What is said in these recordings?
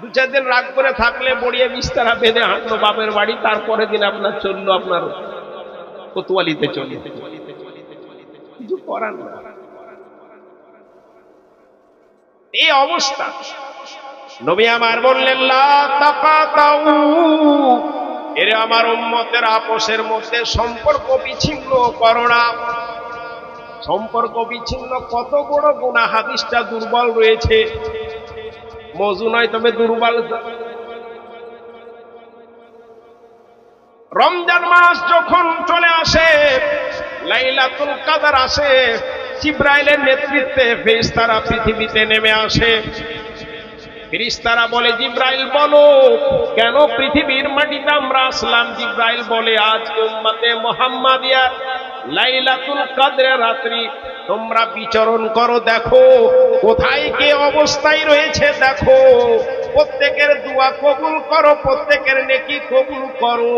2-4 দিন রাগ করে থাকলে বড়িয়ে বিস্তারা বেঁধে হাঁটলো বাপের বাড়ি, তারপরে দিন আপনার চললো আপনার কোতোয়ালিতে চলে, কিছু করার না। এই অবস্থা। নবী আমার বললেন লা তাকাতাউ, এরে আমার উম্মতের আপোষের মধ্যে সম্পর্ক বিচ্ছিন্ন করো না। সম্পর্ক বিচ্ছিন্ন কত বড় গুনাহ, হাদিসটা দুর্বল রয়েছে, মওযু নয় তবে দুর্বল। রমজান মাস যখন চলে আসে, লাইলাতুল কদর আসে, জিবরাইলের নেতৃত্বে ফেরেশতারা পৃথিবীতে নেমে আসে। ফেরেশতারা বলে জিবরাইল বলো কেন পৃথিবীর মাটিতে আমরা আসলাম? জিবরাইল বলে আজকে উম্মতে মুহাম্মাদিয়া লাইলাতুল কদরের রাত্রি তোমরা বিচরণ করো, দেখো কোথায় কে অবস্থায় রয়েছে, দেখো প্রত্যেকের দোয়া কবুল করো, প্রত্যেকের নেকি কবুল করো,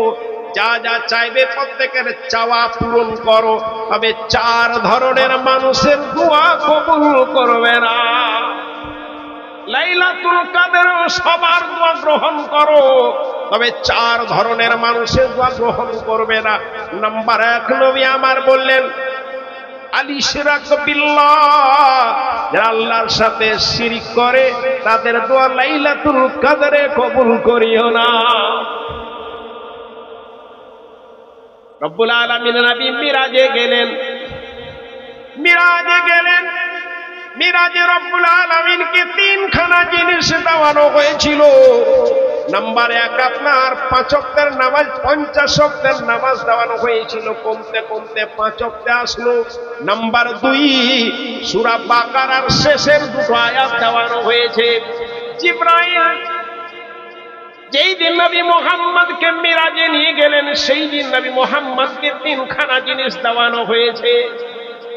যা যা চাইবে প্রত্যেকের চাওয়া পূরণ করো। তবে 4 ধরনের মানুষের দোয়া কবুল করবে না। লাইলাতুল কদর সবার দোয়া গ্রহণ করো, তবে 4 ধরনের মানুষের দোয়া গ্রহণ করবে না। নাম্বার 1 নবী আমার বললেন আল-ইশরাক বিল্লাহ, যারা আল্লাহর সাথে শিরক করে তাদের দোয়া লাইলাতুল কদরে কবুল করিও না। রব্বুল আলামিন নবী মিরাজে গেলেন, মিরাজে রব্বুল আলামিনকে 3খানা জিনিস দেওয়ানো হয়েছিল। নাম্বার 1 আপনার 5 ওয়াক্তের নামাজ, 50 ওয়াক্তের নামাজ দেওয়ানো হয়েছিল, কমতে কমতে 5 ওয়াক্তে আসলো। নাম্বার 2 সূরা বাকারার শেষের 2 আয়াত দেওয়ানো হয়েছে। জিবরাইল যেই দিন নবী মুহাম্মদকে মিরাজে নিয়ে গেলেন, সেই দিন নবী মুহাম্মদকে 3খানা জিনিস দেওয়ানো হয়েছে।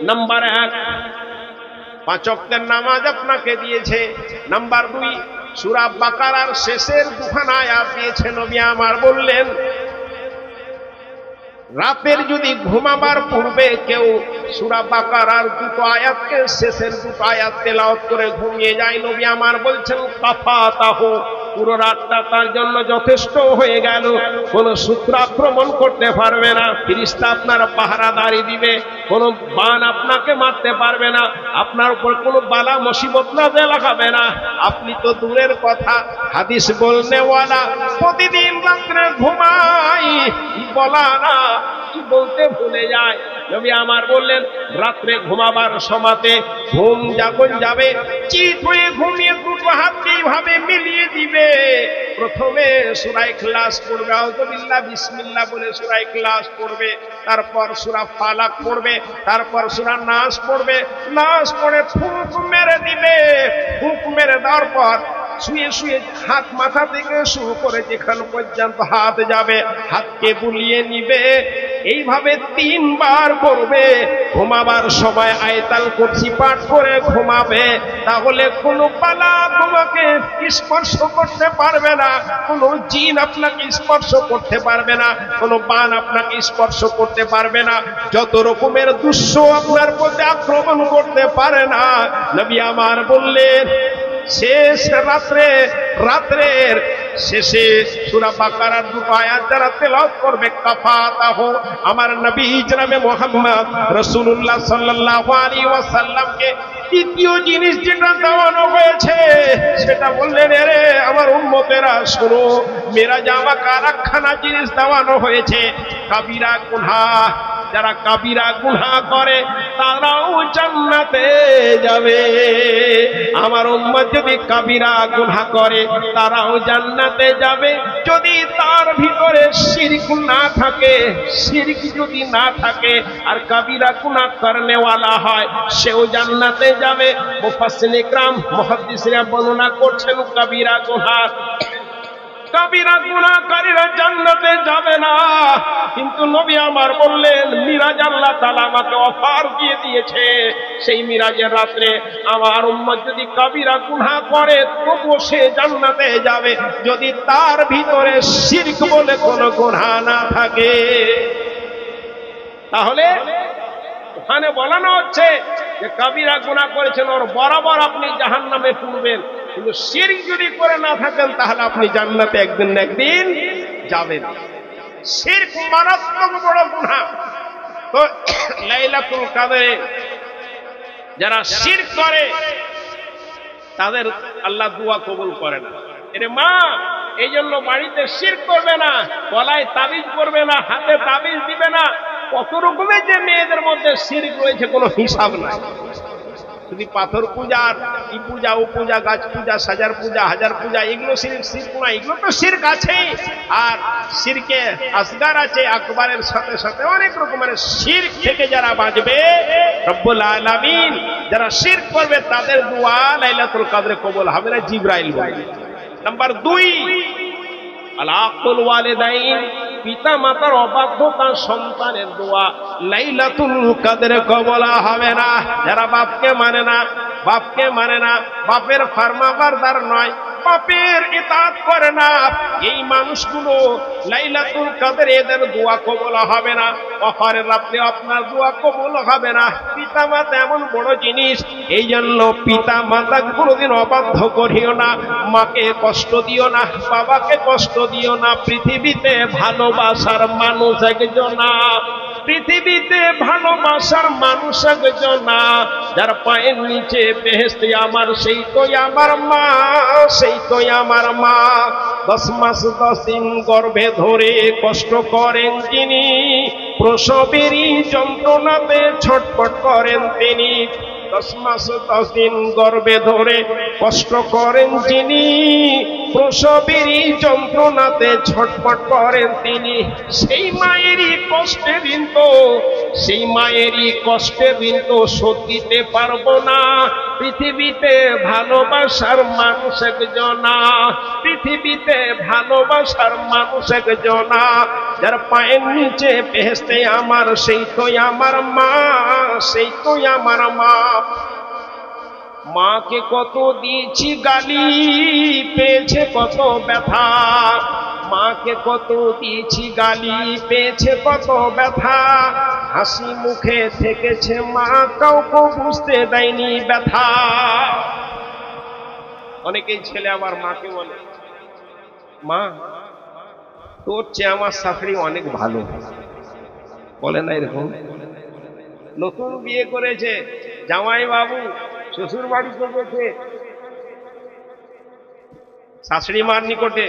নাম্বার 1 5 ওয়াক্তের নামাজ আপনাকে দিয়েছে। নাম্বার 2 সূরা বাকারার শেষের 2খানা আয়াত দিয়েছে। নবী আমার বললেন রাতের যদি ঘুমাবার পূর্বে কেউ সূরা বাকারার 2 আয়াতকে শেষের 2 আয়াত তেলাওয়াত করে ঘুমিয়ে যায়, নবী আমার বলছেন কাফাতাহু, পুরো রাতটা তার জন্য যথেষ্ট হয়ে গেল, কোনো শত্রু আক্রমণ করতে পারবে না, ফেরেশতা আপনার পাহারাদারি দিবে, কোনো বান আপনাকে মারতে পারবে না, আপনার উপর কোনো বালা মুসিবত নাযিল হবে না। আপনি তো দূরের কথা, হাদিস বলনেওয়ালা প্রতিদিন রাত্রে ঘুমাই বলা না, কি বলতে ভুলে যায়। নবী আমার বললেন রাত্রে ঘুমাবার সময়তে ঘুম যখন যাবে চিত হয়ে ঘুমিয়ে 2 হাত এইভাবে মিলিয়ে দিবে। প্রথমে সূরা ইখলাস পড়বে, আউযুবিল্লাহ বিসমিল্লাহ বলে সূরা ইখলাস পড়বে, তারপর সূরা ফালাক পড়বে, তারপর সূরা নাস পড়বে। নাস পড়ে ফুঁক মেরে দিবে, ফুঁক মেরে দেওয়ার পর শুয়ে শুয়ে হাত মাথা থেকে শুরু করে যেখান পর্যন্ত হাত যাবে হাতকে বুলিয়ে নিবে। এইভাবে 3 বার করবে। ঘুমাবার সময় আয়াতুল কুরসি পাঠ করে ঘুমাবে, তাহলে কোনো বালা তোমাকে স্পর্শ করতে পারবে না, কোনো জিন আপনাকে স্পর্শ করতে পারবে না, কোনো বান আপনাকে স্পর্শ করতে পারবে না, যত রকমের দুঃস্ব আপনার প্রতি আক্রমণ করতে পারে না। নবী আমার বললেন শেষ রাত্রের শেষে সূরা বাকারার 2 আয়াত যারা তেলাওয়াত করবে কাফাতাহু, আমার নবী জনাবে মুহাম্মদ রাসূলুল্লাহ সাল্লাল্লাহু আলাইহি ওয়াসাল্লামকে দ্বিতীয় জিনিস যেটা দেওয়ানো হয়েছে সেটা বললেন আরে আমার উম্মতেরা শোনো, মিরাজে আমাকে আরেকখানা জিনিস দেওয়ানো হয়েছে, কাবিরা গুনাহ। যারা কাবিরা গুনাহ করে তারাও জান্নাতে যাবে। আমার উম্মত যদি কাবিরা গুনাহ করে তারাও জান্নাতে যাবে, যদি তার ভিতরে শিরক না থাকে, শিরক যদি না থাকে আর কাবিরা গুনাহ করনেওয়ালা হয় সেও জান্নাতে যাবে। মুফাসসিরিন ইকরাম মুহাদ্দিসিরা বর্ণনা করছেন কাবিরা গুনাহকারীরা জান্নাতে যাবে না। কিন্তু নবী আমার বললেন মিরাজ আল্লাহ তাআলা আমাকে অফার দিয়ে দিয়েছে, সেই মিরাজের রাত্রে আমার উম্মত যদি কাবিরা গুনাহ করে তবুও সে জান্নাতে যাবে, যদি তার ভিতরে শিরক বলে কোনো গুনাহ না থাকে। তাহলে ওখানে বলানো হচ্ছে যে কবিরা গুনাহ করেছেন ওর বরাবর আপনি জাহান্নামে পড়বেন, কিন্তু শিরক যদি করে না থাকেন তাহলে আপনি জান্নাতে একদিন না একদিন যাবেন। শিরক মারাত্মক বড় গুনাহ। তো লাইলাতুল কদরে যারা শিরক করে তাদের আল্লাহ দোয়া কবুল করে না। এরে মা, এই জন্য বাড়িতে শিরক করবে না, গলায় তাবিজ করবে না, হাতে তাবিজ দিবে না। কত রকমের যে মেয়েদের মধ্যে শিরক রয়েছে কোনো হিসাব নাই। শুধু পাথর পূজা, ই পূজা, ও পূজা, গাছ পূজা, সাজার পূজা, হাজার পূজা, এগুলো শিরক শিরক না, এগুলো তো শিরক আছেই। আর শিরকে আসগার আছে, আকবারের সাথে সাথে অনেক রকমের শিরক থেকে যারা বাঁচবে রব্বুল আলামিন যারা শিরক করবে তাদের দোয়া লাইলাতুল কদরে কবুল হবে না, জিবরাইল বলে। নাম্বার 2, আল-আকুল ওয়ালিদাইন, পিতা মাতার অবাধ্যতা সন্তানের দোয়া লাইলাতুল কদরে কবুল হবে না। যারা বাপকে মানে না, বাপকে মানে না, বাপের ফরমাবরদার নয়, বাপের ইতাআত করে না, এই মানুষগুলো লাইলাতুল কদরে এদের দোয়া কবুল হবে না। অফারের রাতে আপনার দোয়া কবুল হবে না। পিতা মাতা এমন বড় জিনিস, এই জন্য পিতা মাতা কোনোদিন অবাধ্য করিও না, মাকে কষ্ট দিও না, বাবাকে কষ্ট দিও না। পৃথিবীতে ভালোবাসার মানুষ একজন, পৃথিবীতে ভালোবাসার মানুষ একজন, যার পায়ের নিচে বেহেশতে আমার, সেই তো আমার মা, সেই তো আমার মা। 10 মাস 10 দিন গর্ভে ধরে কষ্ট করেন তিনি, প্রসবেরই যন্ত্রণাতে ছটফট করেন তিনি। 10 মাস 10 দিন গর্ভে ধরে কষ্ট করেন যিনি, প্রসবেরই যন্ত্রণাতে ছটফট করেন তিনি। সেই মায়েরই কষ্টের ঋণ তো, সেই মায়েরই কষ্টের ঋণ তো শোধ দিতে পারবো না। পৃথিবীতে ভালোবাসার মানুষ একজন, পৃথিবীতে ভালোবাসার মানুষ একজন, যার পায়ের নিচে বেহেশতে আমার, সেই তো আমার মা, সেই তো আমার মা। মাকে কত দিয়েছি গালি, পেয়েছে কত ব্যথা, মাকে কত দিয়েছি গালি, পেয়েছে কত ব্যথা। হাসি মুখে থেকেছে মা, কাউকে বুঝতে দেয়নি ব্যথা। অনেকেই ছেলে আবার মাকে বলে, মা তোর চেয়ে আমার শাশুড়ি অনেক ভালো, বলে না এরকম? নতুন বিয়ে করেছে জামাই বাবু, শ্বশুর বাড়িতে গেছে, শাশুড়ি মার নিকটে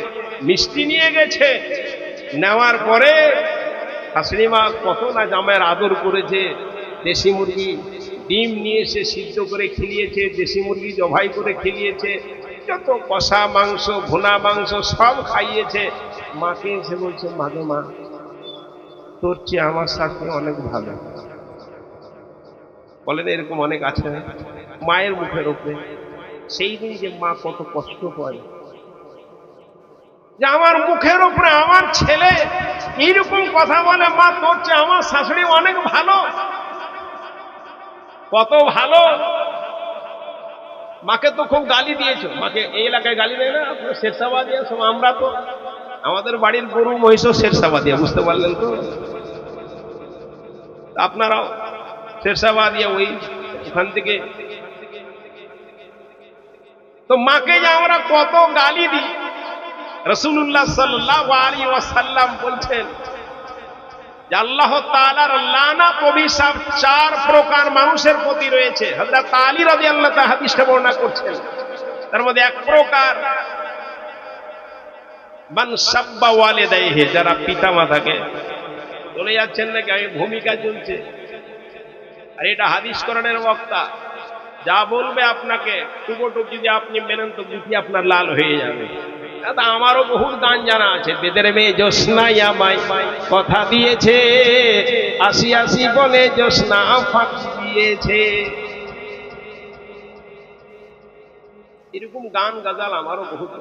মিষ্টি নিয়ে গেছে, নেওয়ার পরে শাশুড়ি মা কত না জামাইয়ের আদর করেছে। দেশি মুরগি ডিম নিয়ে এসে সিদ্ধ করে খেলিয়েছে, দেশি মুরগি জবাই করে খেলিয়েছে, যত কষা মাংস, ভুনা মাংস সব খাইয়েছে। মাকে এসে বলছে, মাগে মা তোর চেয়ে আমার শাশুড়ি অনেক ভালো। বলেন এরকম অনেক আছে মায়ের মুখের উপরে। সেই দিন যে মা কত কষ্ট পায়, যে আমার মুখের উপরে আমার ছেলে এইরকম কথা বলে, মা তোর চেয়ে আমার শাশুড়ি অনেক ভালো। কত ভালো! মাকে তো খুব গালি দিয়েছ, মাকে এই এলাকায় গালি দেয় না, আপনার শেরশাবাদিয়া সব। আমরা তো আমাদের বাড়ির গরু মহিষও শেরশাবাদিয়া, বুঝতে পারলেন তো? আপনারাও শেরশাবাদিয়া, ওই ওখান থেকে। তো মাকে যে আমরা কত গালি দিই, রাসূলুল্লাহ সাল্লাল্লাহু আলাইহি ওয়াসাল্লাম বলছেন যে আল্লাহ তাআলার লানত অভিশাপ 4 প্রকার মানুষের প্রতি রয়েছে। হযরত আলী রাদিয়াল্লাহু তাআলা হাদিসটা বর্ণনা করছেন। তার মধ্যে এক প্রকার, মান সাব্বা ওয়ালিদাইহি, যারা পিতা মাতাকে, চলে যাচ্ছেন নাকি? আমি ভূমিকা চলছে, আর এটা হাদিস কোরআনের বক্তা যা বলবে আপনাকে টুকোটুক যদি আপনি মেনেন তো বুঝি আপনার লাল হয়ে যাবে। দাদা আমারও বহুত গান জানা আছে। বেদের মেয়ে জ্যোৎস্নাই আমায় কথা দিয়েছে, আসি আসি বলে জ্যোৎস্না ফাঁকি দিয়েছে। এরকম গান গাজাল আমারও বহুত।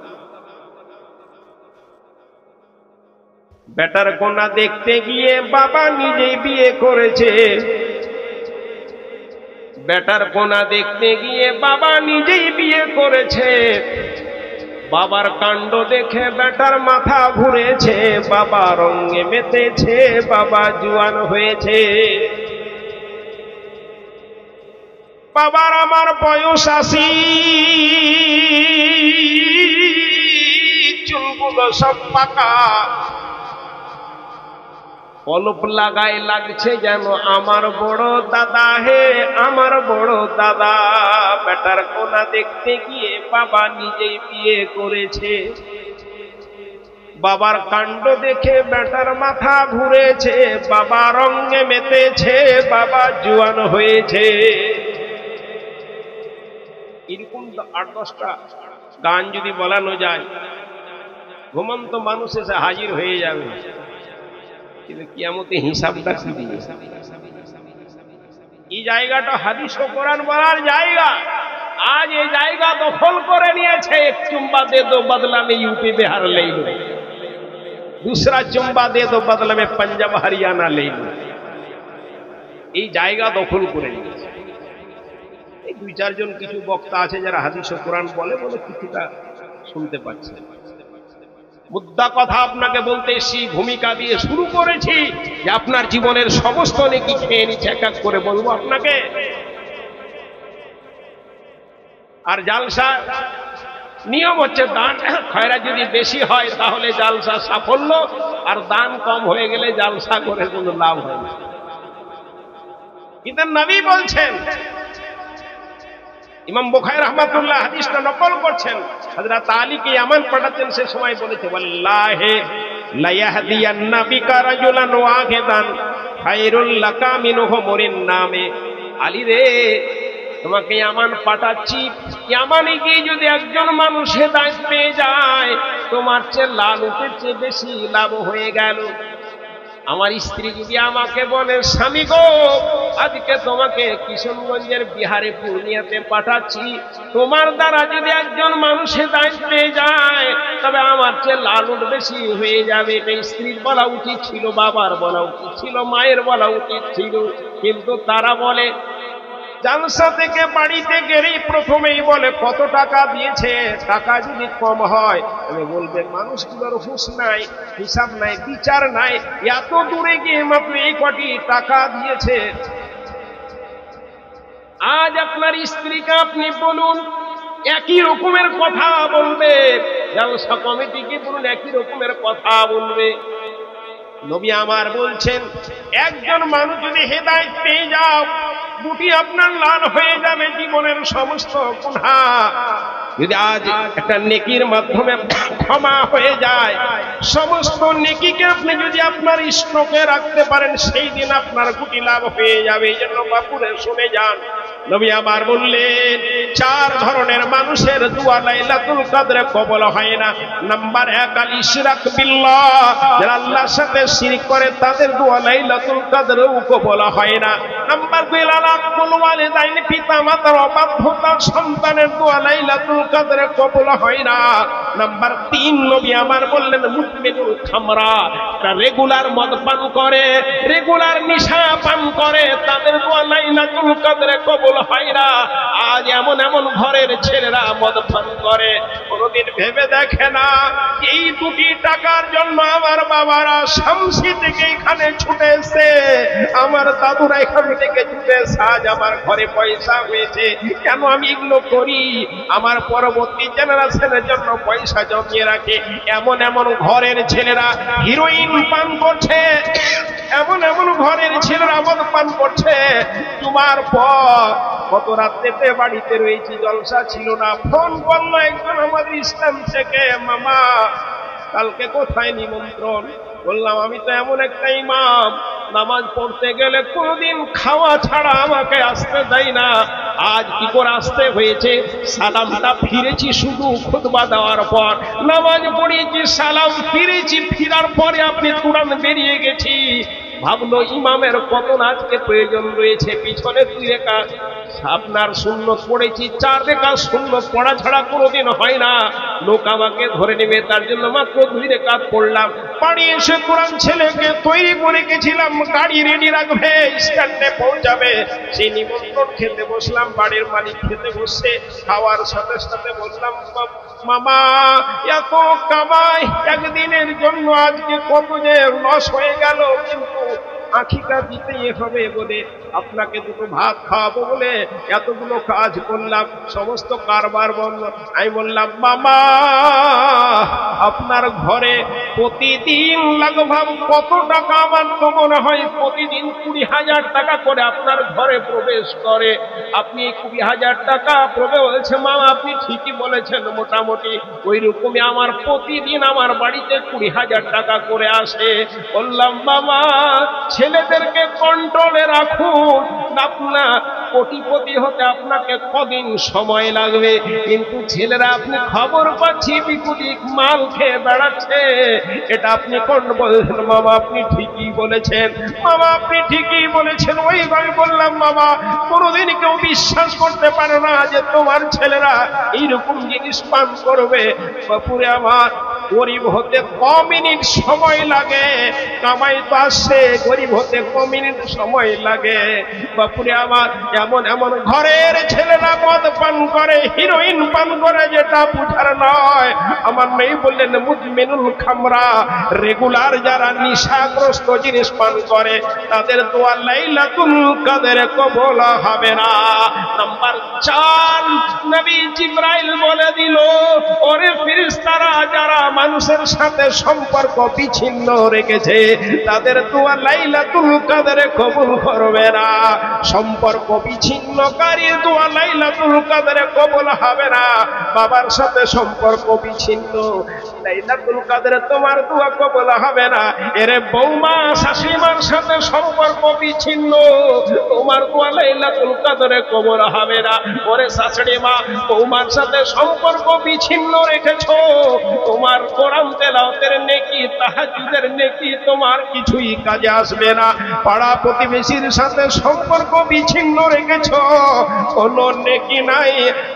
বেটার কোনা দেখতে গিয়ে বাবা নিজেই বিয়ে করেছে, বেটার কোনা দেখতে গিয়ে বাবা নিজেই বিয়ে করেছে। বাবার কাণ্ড দেখে বেটার মাথা ঘুরেছে, বাবা রঙে মেতেছে, বাবা জুয়ান হয়েছে। বাবার আমার বয়স 80, চুলগুলো সব পাকা, কলপ লাগাই লাগছে যেন আমার বড় দাদা। হে আমার বড় দাদা, বেটার কোনা দেখতে গিয়ে বাবা নিজেই বিয়ে করেছে। বাবার কাণ্ড দেখে বেটার মাথা ঘুরেছে, বাবা রঙে মেতেছে, বাবা জোয়ান হয়েছে। এরকম 8-10টা গান যদি বলানো যায়, ঘুমন্ত মানুষ এসে হাজির হয়ে যাবে, কিন্তু কিয়ামতে হিসাবটা কি দিবে? এই জায়গাটা হাদিস ও কোরআন বলার জায়গা। আজ এই জায়গা দখল করে নিয়েছে। এক চুম্বা দে দো বদলা में यूपी बिहार ले लो, दूसरा चुम्बा दे दो बदला में पंजाब हरियाणा ले लो। এই জায়গা দখল করে নিয়েছে। এই 2-4 জন কিছু বক্তা আছে যারা হাদিস ও কোরআন বলে বলে কিছুটা শুনতে পাচ্ছে। মুদ্রা কথা আপনাকে বলতে এসেছি, ভূমিকা দিয়ে শুরু করেছি যে আপনার জীবনের সমস্ত নেকি খেয়ে নিচ্ছে, এক এক করে বলবো আপনাকে। আর জালসা নিয়ম হচ্ছে দান খয়রাত যদি বেশি হয় তাহলে জালসা সাফল্য, আর দান কম হয়ে গেলে জালসা করে কোনো লাভ হয় না। কিন্তু নবী বলছেন, ইমাম বুখারী রাহমাতুল্লাহ হাদিসটা নকল করছেন, হযরত আলীকে ইয়ামান পাঠাতেন, সে সময় বলেছে ওয়াল্লাহি লা ইয়াহদিয়ান্না বিকা রাজুলান ওয়াহিদান খায়রুল লাকা মিন হুমুরিন নামে। আলী রে, তোমাকে ইয়ামান পাঠাচ্ছি, ইয়ামানে গিয়ে যদি একজন মানুষ হেদায়েত পেয়ে যায়, তোমার চেয়ে লাল উটের চেয়ে বেশি লাভ হয়ে গেল। আমার স্ত্রী যদি আমাকে বলে, স্বামী গো আজকে তোমাকে কিশোরগঞ্জের বিহারে পূর্ণিয়াতে পাঠাচ্ছি, তোমার দ্বারা যদি একজন মানুষ হেদায়েত পেয়ে যায়, তবে আমার চেয়ে লাল উট বেশি হয়ে যাবে। এটা স্ত্রীর বলা উচিত ছিল, বাবার বলা উচিত ছিল, মায়ের বলা উচিত ছিল। কিন্তু তারা বলে, জালসা থেকে বাড়িতে গেলেই প্রথমেই বলে কত টাকা দিয়েছে। টাকা যদি কম হয় তবে বলবে মানুষগুলোর হুঁশ নাই, হিসাব নাই, বিচার নাই, এত দূরে গিয়ে মাত্র এই কটি টাকা দিয়েছে। আজ আপনার স্ত্রীকে আপনি বলুন, একই রকমের কথা বলবে। জালসা কমিটিকে বলুন, একই রকমের কথা বলবে। নবী আমার বলছেন, একজন মানুষ যদি হেদায়েত পেয়ে যাও, দুটি আপনার লাল হয়ে যাবে জীবনের সমস্ত গুনাহ। যদি আজ একটা নেকির মাধ্যমে ক্ষমা হয়ে যায়, সমস্ত নেকিকে আপনি যদি আপনার স্টকে রাখতে পারেন, সেই দিন আপনার কোটি লাভ হয়ে যাবে। এই জন্য বাপুরে শুনে যান, নবী আমার বললেন 4 ধরনের মানুষের দোয়া লাইলাতুল কদরে কবুল হয় না। নাম্বার 1, আল ইশরাক বিল্লাহ, যারা আল্লাহর সাথে শিরক করে তাদের দোয়া লাইলাতুল কদরেও কবুল হয় না। নাম্বার 2, আলাকুল ওয়ালিদাইন, পিতা মাতার অবাধ্যতা সন্তানের দোয়া লাইলাতুল কদরে কবুল হয় না। নাম্বার 3, নবী আমার বললেন মুদমিনুল খামরা, যারা রেগুলার মদ পান করে, রেগুলার নেশা পান করে, তাদের দোয়া লাইলাতুল কদরে কবুল হয় না। আজ এমন এমন ঘরের ছেলেরা মদ পান করে, কোনদিন ভেবে দেখে না এই 2টি টাকার জন্য আমার বাবারা শামসি থেকে এখানে ছুটে এসে, আমার দাদুরা এখান থেকে ছুটে এসে আজ আমার ঘরে পয়সা হয়েছে। কেন আমি এগুলো করি? আমার পরবর্তী জেনারেশনের জন্য পয়সা জমিয়ে রাখে। এমন এমন ঘরের ছেলেরা হিরোইন পান করছে, এমন এমন ঘরের ছেলেরা মদ পান করছে। জুমার পর কত রাত্রেতে বাড়িতে রয়েছি, জলসা ছিল না, ফোন করলো একজন আমাদের ইসলাম থেকে, মামা কালকে কোথায় নিমন্ত্রণ? বললাম আমি তো এমন একটা ইমাম, নামাজ পড়তে গেলে কোনদিন খাওয়া ছাড়া আমাকে আসতে দেয় না। আজ কি করে আসতে হয়েছে? সালামটা ফিরেছি শুধু খুতবা দেওয়ার পর, নামাজ পড়িয়েছি, সালাম ফিরেছি, ফিরার পরে আপনি তুরান বেরিয়ে গেছি। ভাবলো ইমামের কত আজকে প্রয়োজন রয়েছে, পিছনে 2 রাকাত আপনার সুন্নত পড়েছি, 4 রাকাত সুন্নত পড়া ছাড়া কোনোদিন হয় না, লোক আমাকে ধরে নেবে, তার জন্য মাত্র 2 রাকাত পড়লাম। বাড়ি এসে কোরআন ছেলেকে তৈরি করে গেছিলাম, গাড়ি রেডি রাখবে, স্ট্যান্ডে পৌঁছাবে। সেই নিমন্ত্রণ খেতে বসলাম, বাড়ির মালিক খেতে বসছে, খাওয়ার সাথে সাথে বললাম, মামা এত কামাই একদিনের জন্য আজকে কত যে লস হয়ে গেল, কিন্তু আঁখিটা দিতেই হবে বলে, আপনাকে দুটো ভাত খাওয়াবো বলে এতগুলো কাজ করলাম, সমস্ত কারবার বন্ধ। আমি বললাম মামা আপনার ঘরে প্রতিদিন লাগভাগ কত টাকা? আমার তো মনে হয় প্রতিদিন 20,000 টাকা করে আপনার ঘরে প্রবেশ করে। আপনি 20,000 টাকা প্রবেশ বলছে। মামা আপনি ঠিকই বলেছেন, মোটামুটি ওই রকমই আমার প্রতিদিন আমার বাড়িতে 20,000 টাকা করে আসে। বললাম মামা ছেলেদেরকে কন্ট্রোলে রাখুন, আপনার কোটিপতি হতে আপনাকে কদিন সময় লাগবে, কিন্তু ছেলেরা আপনি খবর পাচ্ছি বিকুদিক মাল খেয়ে বেড়াচ্ছে, এটা আপনি কোন বলছেন? মামা আপনি ঠিকই বলেছেন, মামা আপনি ঠিকই বলেছেন। ওই আমি বললাম মামা কোনোদিন কেউ বিশ্বাস করতে পারে না যে তোমার ছেলেরা এইরকম জিনিস পান করবে। বাপুরে আমার গরিব হতে ক মিনিট সময় লাগে, কামাই তো আসছে, গরিব হতে ক মিনিট সময় লাগে। বাপুরে আমার এমন এমন ঘরের ছেলেরা মদ পান করে, হিরোইন পান করে, যেটা বুঝার নয়। আমার মেয়ে বললেন মুদমিনুল খামরা, রেগুলার যারা নিশাগ্রস্ত জিনিস পান করে তাদের দোয়া লাইলাতুল কদরে কবুল হবে না। নাম্বার 4, নবী জিবরাইল বলে দিল ওরে ফেরেশতারা যারা মানুষের সাথে সম্পর্ক বিচ্ছিন্ন রেখেছে তাদের দোয়া লাইলাতুল কদরে কবুল করবে না। সম্পর্ক বিচ্ছিন্নকারীর দোয়া লাইলাতুল কদরে কবুল হবে না। বাবার সাথে সম্পর্ক বিচ্ছিন্ন, লাইলাতুল কদরে তোমার দোয়া কবুল হবে না। এরে বৌমা শাশুড়িমার সাথে সম্পর্ক বিচ্ছিন্ন, তোমার দোয়া লাইলাতুল কদরে কবুল হবে না। ওরে শাশুড়ি মা বৌমার সাথে সম্পর্ক বিচ্ছিন্ন রেখেছো, তোমার কোরআন তেলাওয়াতের নেকি, তাহাজ্জুদের নেকি তোমার কিছুই কাজে আসবে না। পাড়া প্রতিবেশীর সাথে সম্পর্ক বিচ্ছিন্ন রেখেছো, কোনো নেকি নাই।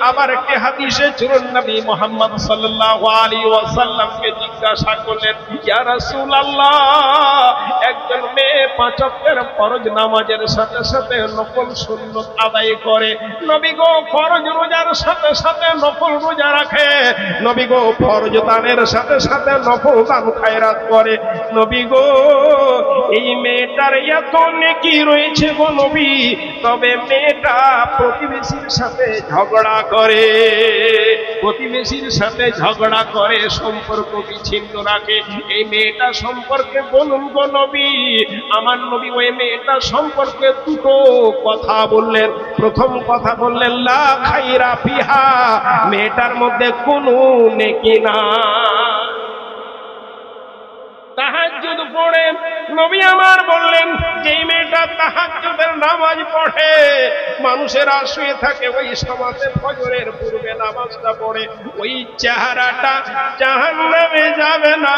আবার একটি হাদিসে চুরুন নবী মুহাম্মদ সাল্লাল্লাহু আলাইহি ওয়াসাল্লামকে জিজ্ঞাসা করলেন ইয়া রাসূলুল্লাহ, একজন মেয়ে 5 ওয়াক্তের ফরজ নামাজের সাথে সাথে নফল সুন্নাত আদায় করে, নবী গো ফরজ রোজার সাথে সাথে নফল রোজা রাখে, নবী গো ফরজ দানের সাথে সাথে নফল দান খায়রাত করে, নবী গো এই মেয়েটার এত নেকি রয়েছে গো নবী, তবে মেয়েটা প্রতিবেশীর সাথে ঝগড়া করে, প্রতিবেশীর সাথে ঝগড়া করে, সম্পর্ক বিচ্ছিন্ন রাখে। এই মেয়েটা সম্পর্কে বলুন গো নবী। আমার নবী ওই মেয়েটা সম্পর্কে দুটো কথা বললেন। প্রথম কথা বললেন লা খাইরা ফিহা, মেয়েটার মধ্যে কোনো নেকি না। তাহাজ্জুদ পড়ে, নবী আমার বললেন যে মেয়েটা তাহাজ্জুদের নামাজ পড়ে, মানুষেরা শুয়ে থাকে ওই সমাজে ফজরের পূর্বে নামাজটা পড়ে, ওই চেহারাটা জাহান্নামে যাবে না।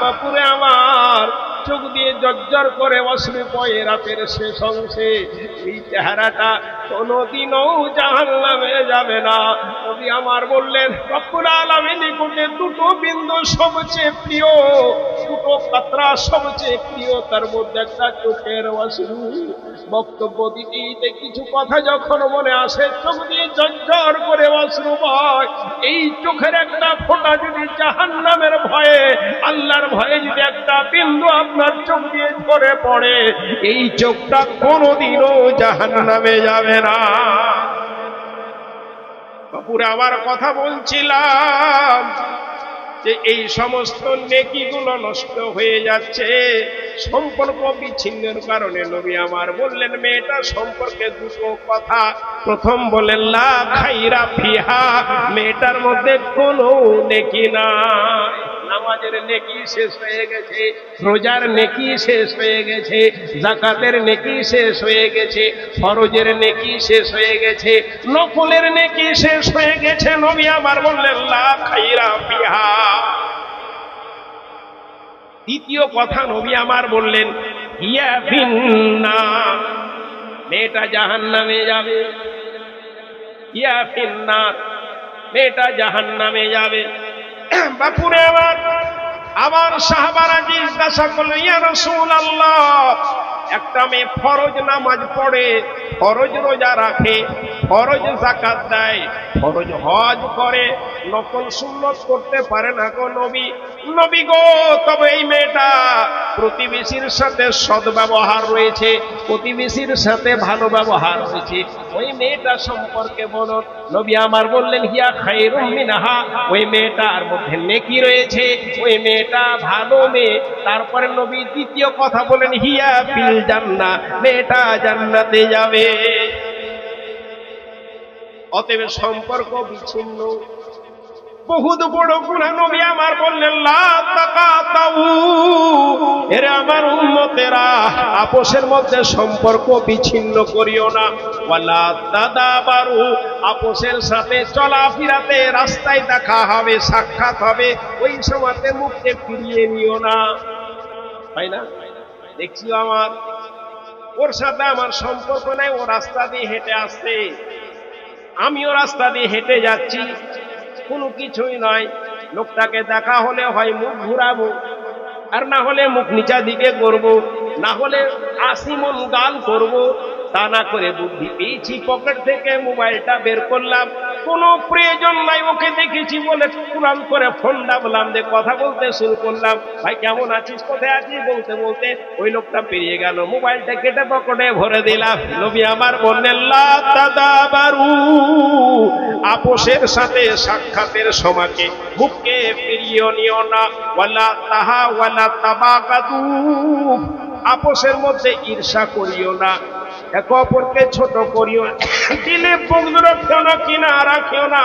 বাপুরে আমার চোখ দিয়ে জর্জর করে অশ্রু বয়ে রাতের শেষ অংশে, এই চেহারাটা কোনোদিনও জাহান্নামে যাবে না। নবী আমার বললেন রব্বুল আলামিন নিকটে দুটো বিন্দু সবচেয়ে প্রিয়, দুটো কাতরা সবচেয়ে প্রিয়, তার মধ্যে একটা চোখের অশ্রু। বক্তব্য দিতে কিছু কথা যখন মনে আসে চোখ দিয়ে জর্জর করে অশ্রু বয়। এই চোখের একটা ফোঁটা যদি জাহান্নামের ভয়ে, আল্লাহর ভয়ে যদি একটা বিন্দু আপনার চোখ দিয়ে ঝরে পড়ে, এই চোখটা কোনোদিনও জাহান্নামে যাবে না। পুরো আবার কথা বলছিলাম যে এই সমস্ত নেকিগুলো নষ্ট হয়ে যাচ্ছে সম্পর্ক বিচ্ছিন্নের কারণে। নবী আমার বললেন মেয়েটা সম্পর্কে দুটো কথা। প্রথম বললেন লা খাইরা ফিহা, মেয়েটার মধ্যে কোনো নেকি নাই। নামাজের নেকি শেষ হয়ে গেছে, রোজার নেকি শেষ হয়ে গেছে, যাকাতের নেকি শেষ হয়ে গেছে, ফরজের নেকি শেষ হয়ে গেছে, নফলের নেকি শেষ হয়ে গেছে। নবী আমার বললেন লা খাইরা ফিহা। দ্বিতীয় কথা নবী আমার বললেন ইয়া ফিন্নার, মেয়েটা জাহান্নামে যাবে। ইয়া ফিন্নার, মেয়েটা জাহান্নামে যাবে। বাপুরে আবার সাহাবারা জিজ্ঞাসা করলেন ইয়া রাসূলুল্লাহ, একটা মেয়ে ফরজ নামাজ পড়ে, ফরজ রোজা রাখে, ফরজ যাকাত দেয়, ফরজ হজ করে, নফল সুন্নত করতে পারে না গো নবী, নবী গো, তবে এই মেয়েটা প্রতিবেশীর সাথে সদ্ব্যবহার রয়েছে, প্রতিবেশীর সাথে ভালো ব্যবহার রয়েছে, ওই মেয়েটা সম্পর্কে বলুন। নবী আমার বললেন হিয়া খায়রুম মিনহা, ওই মেয়েটার মধ্যে নেকি রয়েছে, ওই মেয়েটা ভালো মেয়ে। তারপরে নবী দ্বিতীয় কথা বলেন হিয়া ফিল জান্নাহ, মেয়েটা জান্নাতে যাবে। অতএব সম্পর্ক বিচ্ছিন্ন বহুত বড় গুনাহ। নবী আমার বললেন লা তাকাতাউ, এরা আমার উম্মতেরা আপোষের মধ্যে সম্পর্ক বিচ্ছিন্ন করিও না। ওয়ালা তাদাবারু, আপোষের সাথে চলাফেরাতে রাস্তায় দেখা হবে, সাক্ষাৎ হবে, ওই সময়তে মুখে ফিরিয়ে নিও না। তাই না? দেখছি আমার ওর সাথে আমার সম্পর্ক নাই, ও রাস্তা দিয়ে হেঁটে আসছে, আমিও রাস্তা দিয়ে হেঁটে যাচ্ছি, কোনো কিছুই নয়। লোকটাকে দেখা হলে হয় মুখ ঘুরাবো, আর না হলে মুখ নিচা দিকে করবো, না হলে 80 মন গাল করবো। তা না করে বুদ্ধি পেয়েছি, পকেট থেকে মোবাইলটা বের করলাম, কোনো প্রয়োজন নাই, ওকে দেখেছি বলে তুরান্ত করে ফোন ডাবলাম, যে কথা বলতে শুরু করলাম, ভাই কেমন আছিস, কোথায় আছিস, বলতে বলতে ওই লোকটা পেরিয়ে গেল, মোবাইলটা কেটে পকেটে ভরে দিলাম। নবী আমার বললেন লা তাদাবারু, আপোষের সাথে সাক্ষাতের সময়কে মুখকে ফিরিয়ে নিও না। ওয়ালা তাহা ওয়ালা তাবাগাদু, আপোষের মধ্যে ঈর্ষা করিও না, একে অপরকে ছোট করিও, দিলে বন্ধু রাখিও না, কিনা রাখিও না।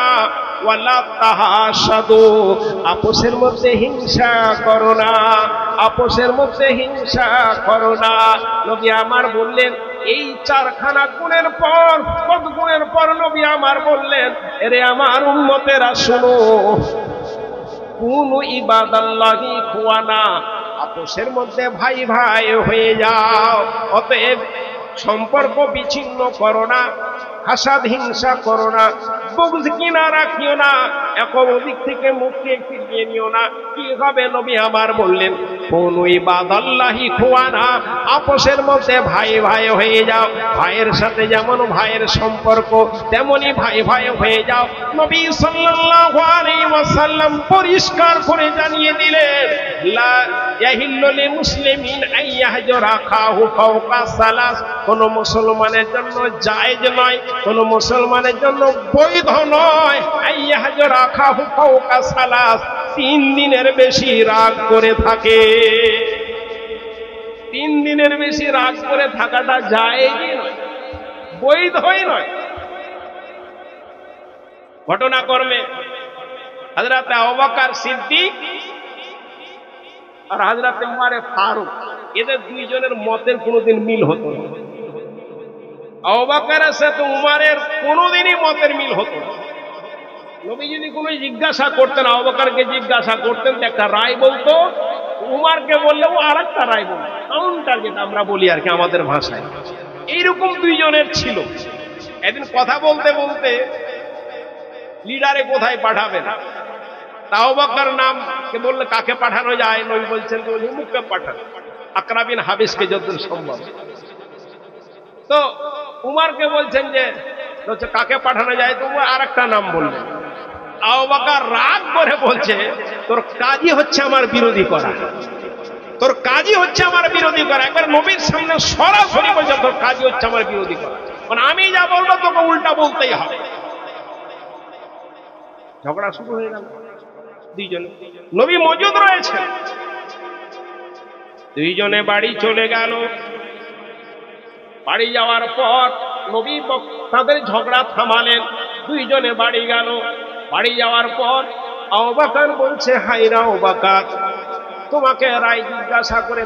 ওয়ালা তাহাসাদু, আপোষের মধ্যে হিংসা করো না, আপোষের মধ্যে হিংসা করো না। নবী আমার বললেন এই 4খানা গুণের পর, সদ্গুণের পর নবী আমার বললেন এরে আমার উম্মতেরা শোনো, কুনু ইবাদাল্লাহি ইখওয়ানা, আপোষের মধ্যে ভাই ভাই হয়ে যাও। অতএব সম্পর্ক বিচ্ছিন্ন করো না, হাসাদ হিংসা করো না, বুগজ কিনা রাখিও না, একদিক থেকে মুখকে ফিরিয়ে নিও না। কি হবে নবী আমার বললেন কুনু ইবাদাল্লাহি ইখওয়ানা, আপোষের মধ্যে ভাই ভাই হয়ে যাও। ভাইয়ের সাথে যেমন ভাইয়ের সম্পর্ক, তেমনি ভাই ভাই হয়ে যাও। নবী সাল্লাল্লাহু আলাইহি ওয়াসাল্লাম পরিষ্কার করে জানিয়ে দিলেন লা ইয়াহিল্লু লিল মুসলিমিন আন ইয়াহজুরা আখাহু ফাওকা সালাস, কোন মুসলমানের জন্য জায়েজ নয়, কোন মুসলমানের জন্য বৈধ নয় আন ইয়াহজুরা আখাহু ফাওকা সালাস, 3 দিনের বেশি রাগ করে থাকে। 3 দিনের বেশি রাগ করে থাকাটা জায়েজই নয়, বৈধই নয়। ঘটনাক্রমে হযরত আবু বকর সিদ্দিক আর হযরত উমর ফারুক, এদের দুইজনের মতের কোনোদিন মিল হতো না। আবু বকরের সাথে উমরের কোনোদিনই মতের মিল হতো না। নবী যদি কোনো জিজ্ঞাসা করতেন, আবু বকরকে জিজ্ঞাসা করতেন, একটা রায় বলতো, উমরকে বললেও আরেকটা রায় বলতো, কাউন্টার, যেটা আমরা বলি আর কি আমাদের ভাষায়। এইরকম দুইজনের ছিল। একদিন কথা বলতে বলতে লিডারে কোথায় পাঠাবেন, আবু বকর নামকে বললে কাকে পাঠানো যায়, নবী বলছেন তো অমুককে পাঠান, আকরা বিন হাবিসকে যতদূর সম্ভব। তো উমরকে বলছেন যে কাকে পাঠানো যায়, তো উমর আরেকটা নাম বললেন। আবু বকর রাগ করে বলছে তোর কাজই হচ্ছে আমার বিরোধী করা, তোর কাজই হচ্ছে আমার বিরোধী করা। একবার নবীর সামনে সরাসরি বলছে তোর কাজই হচ্ছে আমার বিরোধী করা, মানে আমি যা বলবো তোকে উল্টা বলতেই হবে। ঝগড়া শুরু হয়ে গেল। দুইজনে, নবী মজুদ রয়েছে, দুইজনে বাড়ি চলে গেল। বাড়ি যাওয়ার পর নবী তাদের ঝগড়া থামালেন, দুইজনে বাড়ি গেল। বাড়ি যাওয়ার পর আবু বকর বলছে হায়রা আবু বকর, তোমাকে রায় জিজ্ঞাসা করে